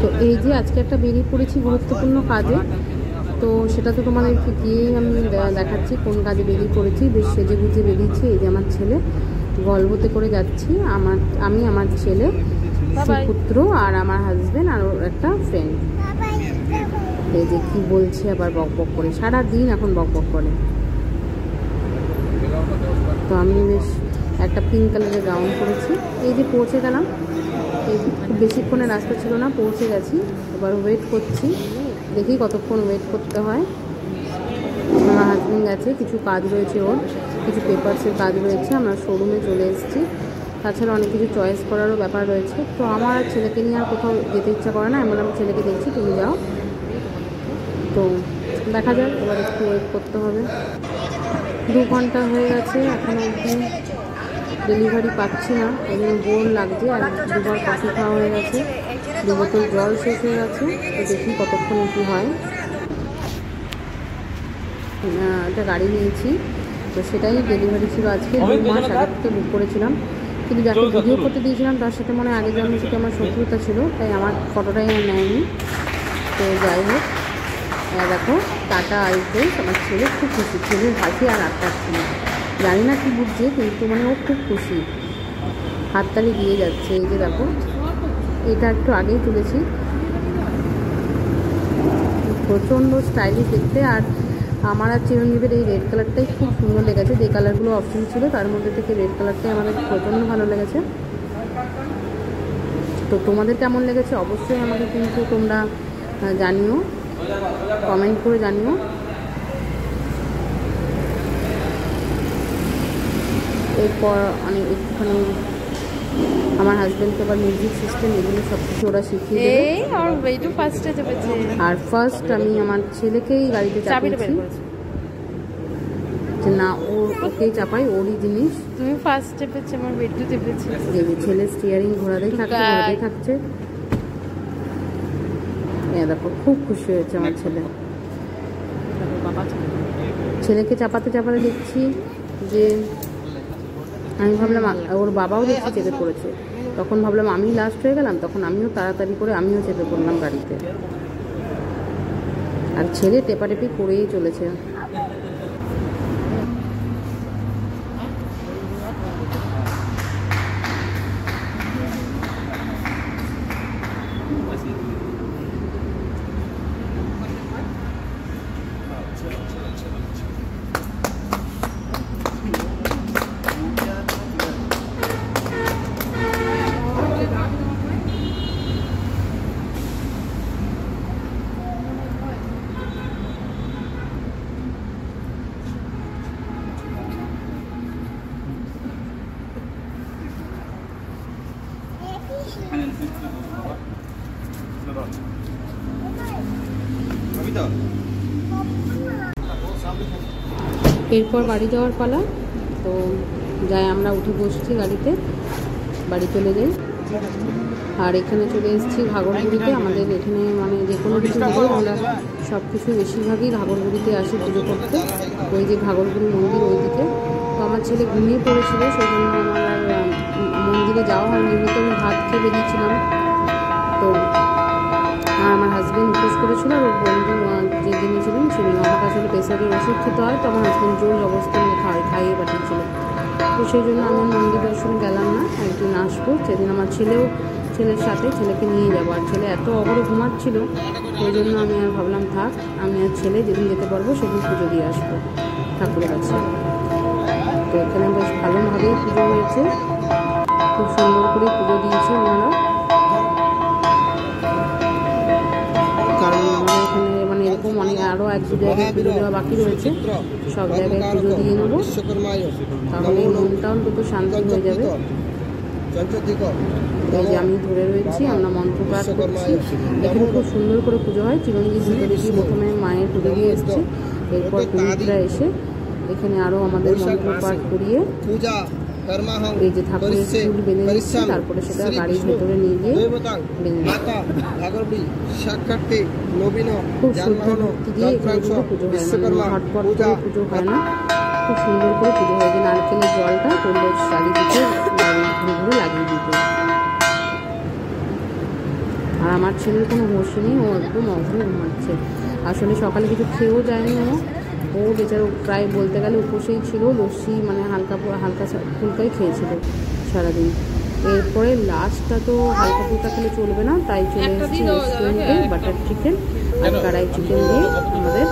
তো এই যে আজকে একটা বেরিয়ে পড়েছি গুরুত্বপূর্ণ কাজে, তো সেটা তো তোমাদেরকে গিয়েই আমি দেখাচ্ছি কোন কাজে বেরিয়ে পড়েছি। বেশ সেজে গুজে বেরিয়েছি। এই যে আমার ছেলে গল্পতে করে যাচ্ছি, আমি আমার ছেলে, পুত্র আর আমার হাজবেন্ড আর ওর একটা ফ্রেন্ড। এই যে কি বলছে আবার বক বক করে, সারাদিন এখন বক বক করে। তো আমি বেশ একটা পিঙ্ক কালারের গাউন পরেছি। এই যে পৌঁছে গেলাম, এই খুব বেশিক্ষণের রাস্তা ছিল না, পৌঁছে গেছি। এবার ওয়েট করছি, দেখি কতক্ষণ ওয়েট করতে হয়। আমার হাজবেন্ড গেছে, কিছু কাজ রয়েছে ওর, কিছু পেপারসের কাজ রয়েছে। আমরা শোরুমে চলে এসেছি। তাছাড়া অনেক কিছু চয়েস করারও ব্যাপার রয়েছে। তো আমার ছেলেকে নিয়ে আর কোথাও যেতে ইচ্ছা করে না, এমন আমি ছেলেকে দেখছি তুমি যাও। তো দেখা যাক, এবার একটু ওয়েট করতে হবে। 2 ঘন্টা হয়ে গেছে, এখনও অবধি ডেলিভারি পাচ্ছি না, এই জন্য বোর লাগছে। আর 2বার কফি খাওয়া হয়ে গেছে, 2 বোতল জল শেষ হয়ে গেছে। তো দেখি কতক্ষণ কী হয়। একটা গাড়ি নিয়েছি, তো সেটাই ডেলিভারি ছিল আজকে। 2 মাস আগে থেকে বুক করেছিলাম, কিন্তু যাকে ভিডিও করতে দিয়েছিলাম তার সাথে মনে আগে জন্ম থেকে আমার শত্রুতা ছিল, তাই আমার ফটোটাই আর নেয়নি। তো যাই হোক, দেখো টাটা আইসবেস। আমার ছেলে খুব খুশি, ছেলের হাসি আর আটকাচ্ছি না, জানি না কি বুঝছে, কিন্তু মানে ও খুব খুশি, হাততালি দিয়ে যাচ্ছে। এই যে দেখো, এটা একটু আগেই তুলেছি, প্রচণ্ড স্টাইলিশ দেখতে। আর আমার আর চিরঞ্জীবের এই রেড কালারটাই খুব সুন্দর লেগেছে। যে কালারগুলো অপশন ছিল তার মধ্যে থেকে রেড কালারটাই আমাদের প্রচণ্ড ভালো লেগেছে। তো তোমাদের কেমন লেগেছে অবশ্যই আমাকে কিন্তু তোমরা জানিও, কমেন্ট করে জানিও। এরপর অনেক একটুখানি আমার হাজব্যান্ডকে আবার মিউজিক সিস্টেম এগুলো সব কিছু ওরা শিখিয়ে দেবে। আর ফার্স্ট আমি আমার ছেলেকেই গাড়িতে চাপিয়েছি, যে না ওকেই চাপাই, ওরই জিনিস। তুমি ফার্স্ট চেপেছো, আমার বেডু চেপেছি। এই যে ছেলে স্টিয়ারিং ঘোরাতেই থাকছে। দেখো খুব খুশি হয়েছে আমার ছেলে। ছেলেকে চাপাতে চাপাতে দেখছি যে আমি ভাবলাম ওর বাবাও দেখছি চেপে পড়েছে, তখন ভাবলাম আমি লাস্ট হয়ে গেলাম, তখন আমিও তাড়াতাড়ি করে আমিও চেপে পড়লাম গাড়িতে। আর ছেলে টেপাটেপি করেই চলেছে। এরপর বাড়ি যাওয়ার পালা। তো যাই, আমরা উঠে বসছি গাড়িতে, বাড়ি চলে যাই। আর এখানে চলে এসেছি ঘাগরবুড়িতে। আমাদের এখানে মানে যে কোনো কিছু হলে আমরা সব কিছু বেশিরভাগই ঘাগরবুড়িতে আসি পুজো করতে। ওই যে ঘাগরবুড়ি মন্দির ওইদিকে। তো আমার ছেলে ঘুমিয়ে পড়েছিল, সেই জন্য আমার আর মন্দিরে যাওয়া হয়নি। এমনিতে আমি ভাত খেয়ে বেরিয়েছিলাম। তো আমার হাজব্যান্ড উপোস করেছিল, আর ওর বন্ধু যে যিনি ছিলেন তিনি, আমাকে আসলে প্রেসারের ওষুধ খেতে হয়, তো আমার হাজব্যান্ড জোর অবস্থায় খাইয়ে পাঠিয়েছিল। তো সেই জন্য আমি মন্দির দর্শনে গেলাম না, একদিন আসবো। সেদিন আমার ছেলের সাথে ছেলেকে নিয়ে যাবো। আর ছেলে এত অগরে ঘুমাচ্ছিল, ওই জন্য আমি আর ভাবলাম থাক, আমি আর ছেলে যেদিন যেতে পারবো সেদিন পুজো দিয়ে আসবো ঠাকুরের কাছে। তো এখানে বেশ ভালোভাবেই পুজো হয়েছে, খুব সুন্দর করে পুজো দিয়েছে ওনারা। কারণ আমাদের এখানে মানে এরকম অনেক আরও 1-2 জায়গায় পুজো দেওয়া বাকি রয়েছে, সব জায়গায় পুজো দিয়ে নেবো, তাহলে মনটাও অন্তত শান্তি হয়ে যাবে। এই যে আমি ধরে রয়েছি, আমরা মন্ত্র পাঠ করছি। এখানে খুব সুন্দর করে পুজো হয়। চিরঞ্জিত ভিতরে গিয়ে প্রথমে মায়ের পুজো দিয়ে এসছে, এরপর পুরোহিতরা এসে এখানে আরও আমাদের মন্ত্র পাঠ করিয়ে এই যে ঠাকুরের চুল বেঁধে দিচ্ছে, তারপরে সেটা গাড়ির ভেতরে নিয়ে গিয়ে বেঁধে দিচ্ছে। খুব শুদ্ধ ভক্তি দিয়ে এখানে কিন্তু পুজো হয়, মানে ঝটপট করে পুজো হয় না, খুব সুন্দর করে পুজো হয়। যে নারকেলের জলটা করলো চারিদিকে ঘুরে ঘুরে লাগিয়ে দিতে। আর আমার ছেলের কোনো হুঁশই নেই, ও একদম অঘরে ঘুমাচ্ছে। আসলে সকালে কিছু খেয়েও যায়নি ও বেচারা প্রায় বলতে গেলে উপসেই ছিল, লস্যি মানে হালকা হালকা ফুলকাই খেয়েছিল সারাদিন। এরপরে লাস্টটা তো হালকা ফুলকা খেলে চলবে না, তাই চলে এসেছি রেস্টুরেন্টে বাটার চিকেন আর কড়াই চিকেন দিয়ে আমাদের